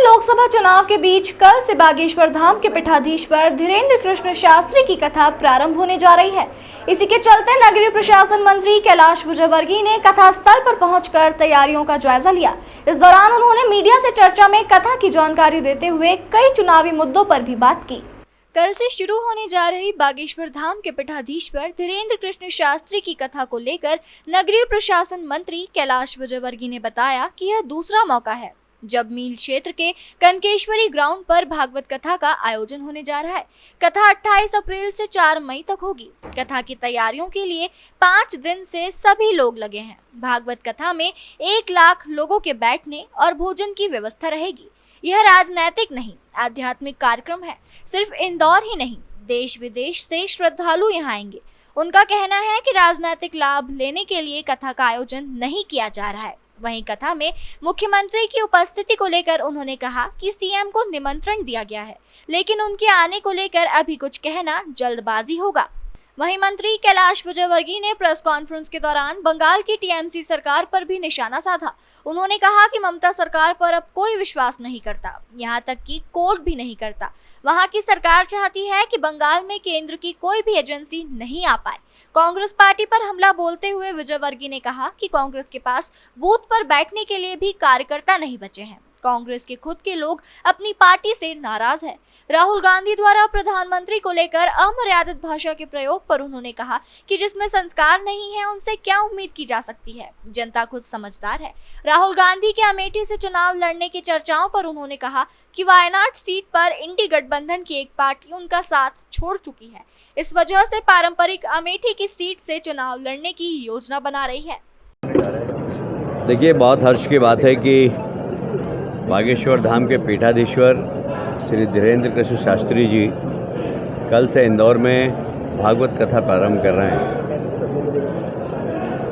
लोकसभा चुनाव के बीच कल से बागेश्वर धाम के पीठाधीश्वर धीरेन्द्र कृष्ण शास्त्री की कथा प्रारंभ होने जा रही है। इसी के चलते नगरीय प्रशासन मंत्री कैलाश विजयवर्गीय ने कथा स्थल पर पहुंचकर तैयारियों का जायजा लिया। इस दौरान उन्होंने मीडिया से चर्चा में कथा की जानकारी देते हुए कई चुनावी मुद्दों पर भी बात की। कल से शुरू होने जा रही बागेश्वर धाम के पीठाधीश्वर धीरेन्द्र कृष्ण शास्त्री की कथा को लेकर नगरीय प्रशासन मंत्री कैलाश विजयवर्गीय ने बताया कि यह दूसरा मौका है जब मील क्षेत्र के कनकेश्वरी ग्राउंड पर भागवत कथा का आयोजन होने जा रहा है। कथा 28 अप्रैल से 4 मई तक होगी। कथा की तैयारियों के लिए 5 दिन से सभी लोग लगे हैं। भागवत कथा में 1 लाख लोगों के बैठने और भोजन की व्यवस्था रहेगी। यह राजनैतिक नहीं, आध्यात्मिक कार्यक्रम है। सिर्फ इंदौर ही नहीं, देश विदेश से श्रद्धालु यहाँ आएंगे। उनका कहना है कि राजनीतिक लाभ लेने के लिए कथा का आयोजन नहीं किया जा रहा है। वहीं कथा में मुख्यमंत्री की उपस्थिति को लेकर उन्होंने कहा कि सीएम को निमंत्रण दिया गया है, लेकिन उनके आने को लेकर अभी कुछ कहना जल्दबाजी होगा। वहीं मंत्री कैलाश विजयवर्गीय ने प्रेस कॉन्फ्रेंस के दौरान बंगाल की टीएमसी सरकार पर भी निशाना साधा। उन्होंने कहा कि ममता सरकार पर अब कोई विश्वास नहीं करता, यहाँ तक कि कोर्ट भी नहीं करता। वहाँ की सरकार चाहती है कि बंगाल में केंद्र की कोई भी एजेंसी नहीं आ पाए। कांग्रेस पार्टी पर हमला बोलते हुए विजयवर्गीय ने कहा कि कांग्रेस के पास बूथ पर बैठने के लिए भी कार्यकर्ता नहीं बचे हैं। कांग्रेस के खुद के लोग अपनी पार्टी से नाराज है। राहुल गांधी द्वारा प्रधानमंत्री को लेकर अमर्यादित भाषा के प्रयोग पर उन्होंने कहा कि जिसमें संस्कार नहीं है उनसे क्या उम्मीद की जा सकती है। जनता खुद समझदार है। राहुल गांधी के अमेठी से चुनाव लड़ने की चर्चाओं पर उन्होंने कहा कि वायनाड सीट पर इंडी गठबंधन की एक पार्टी उनका साथ छोड़ चुकी है। इस वजह से पारंपरिक अमेठी की सीट से चुनाव लड़ने की योजना बना रही है। देखिए, बहुत हर्ष की बात है कि बागेश्वर धाम के पीठाधीश्वर श्री धीरेन्द्र कृष्ण शास्त्री जी कल से इंदौर में भागवत कथा प्रारंभ कर रहे हैं।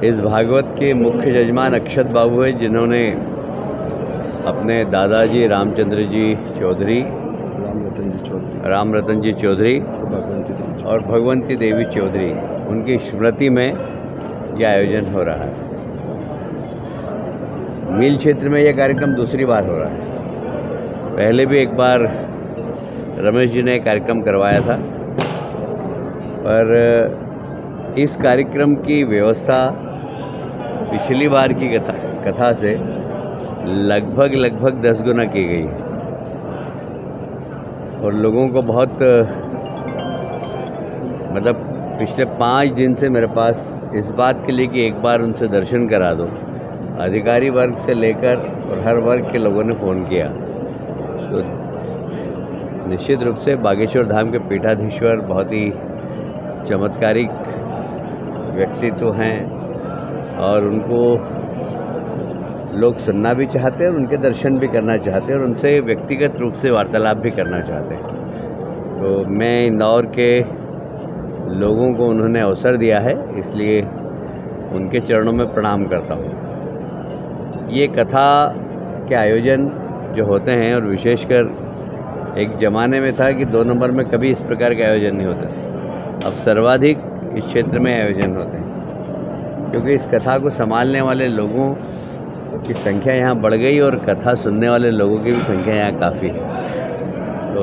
इस भागवत के मुख्य यजमान अक्षत बाबू हैं, जिन्होंने अपने दादाजी रामचंद्र जी चौधरी, राम रतन जी चौधरी और भगवंती देवी चौधरी, उनकी स्मृति में यह आयोजन हो रहा है। मील क्षेत्र में यह कार्यक्रम दूसरी बार हो रहा है। पहले भी एक बार रमेश जी ने कार्यक्रम करवाया था, पर इस कार्यक्रम की व्यवस्था पिछली बार की कथा से लगभग 10 गुना की गई है और लोगों को बहुत पिछले 5 दिन से मेरे पास इस बात के लिए कि एक बार उनसे दर्शन करा दो, अधिकारी वर्ग से लेकर और हर वर्ग के लोगों ने फ़ोन किया। तो निश्चित रूप से बागेश्वर धाम के पीठाधीश्वर बहुत ही चमत्कारिक व्यक्तित्व हैं और उनको लोग सुनना भी चाहते हैं और उनके दर्शन भी करना चाहते हैं और उनसे व्यक्तिगत रूप से वार्तालाप भी करना चाहते हैं। तो मैं इंदौर के लोगों को उन्होंने अवसर दिया है, इसलिए उनके चरणों में प्रणाम करता हूँ। ये कथा के आयोजन जो होते हैं, और विशेषकर एक ज़माने में था कि 2 नंबर में कभी इस प्रकार के आयोजन नहीं होते थे, अब सर्वाधिक इस क्षेत्र में आयोजन होते हैं, क्योंकि इस कथा को संभालने वाले लोगों की संख्या यहाँ बढ़ गई और कथा सुनने वाले लोगों की भी संख्या यहाँ काफ़ी है। तो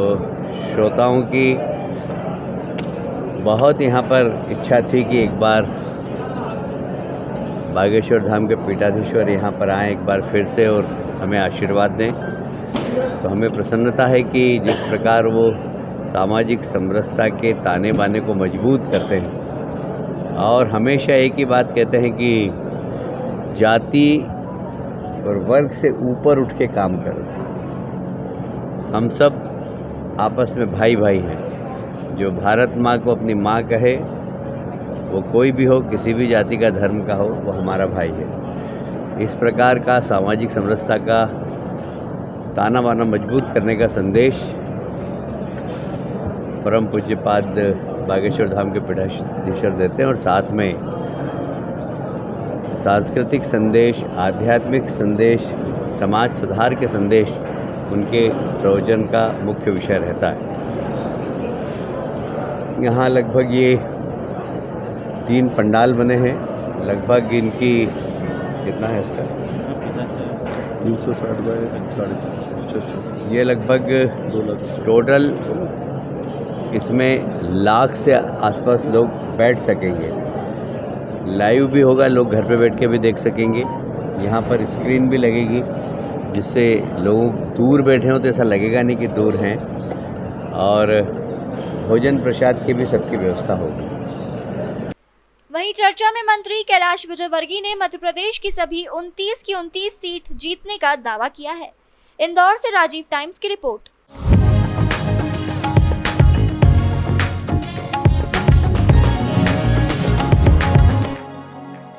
श्रोताओं की बहुत यहाँ पर इच्छा थी कि एक बार बागेश्वर धाम के पीठाधीश्वर यहाँ पर आएँ एक बार फिर से और हमें आशीर्वाद दें। तो हमें प्रसन्नता है कि जिस प्रकार वो सामाजिक समरसता के ताने बाने को मजबूत करते हैं और हमेशा एक ही बात कहते हैं कि जाति और वर्ग से ऊपर उठ के काम करो। हम सब आपस में भाई भाई हैं। जो भारत माँ को अपनी माँ कहे, वो कोई भी हो, किसी भी जाति का धर्म का हो, वो हमारा भाई है। इस प्रकार का सामाजिक समरसता का ताना बाना मजबूत करने का संदेश परम पूज्यपाद बागेश्वर धाम के पीठाधीश्वर देते हैं और साथ में सांस्कृतिक संदेश, आध्यात्मिक संदेश, समाज सुधार के संदेश उनके प्रवचन का मुख्य विषय रहता है। यहाँ लगभग ये 3 पंडाल बने हैं। लगभग इनकी कितना है इसका 360 बाय 350 ये लगभग 2 लाख टोटल इसमें लाख से आसपास लोग बैठ सकेंगे। लाइव भी होगा, लोग घर पे बैठ के भी देख सकेंगे। यहाँ पर स्क्रीन भी लगेगी जिससे लोग दूर बैठे हों तो ऐसा लगेगा नहीं कि दूर हैं, और भोजन प्रसाद की भी सबकी व्यवस्था होगी। वहीं चर्चा में मंत्री कैलाश विजयवर्गीय ने मध्य प्रदेश की सभी 29 की 29 सीट जीतने का दावा किया है। इंदौर से राजीव टाइम्स की रिपोर्ट।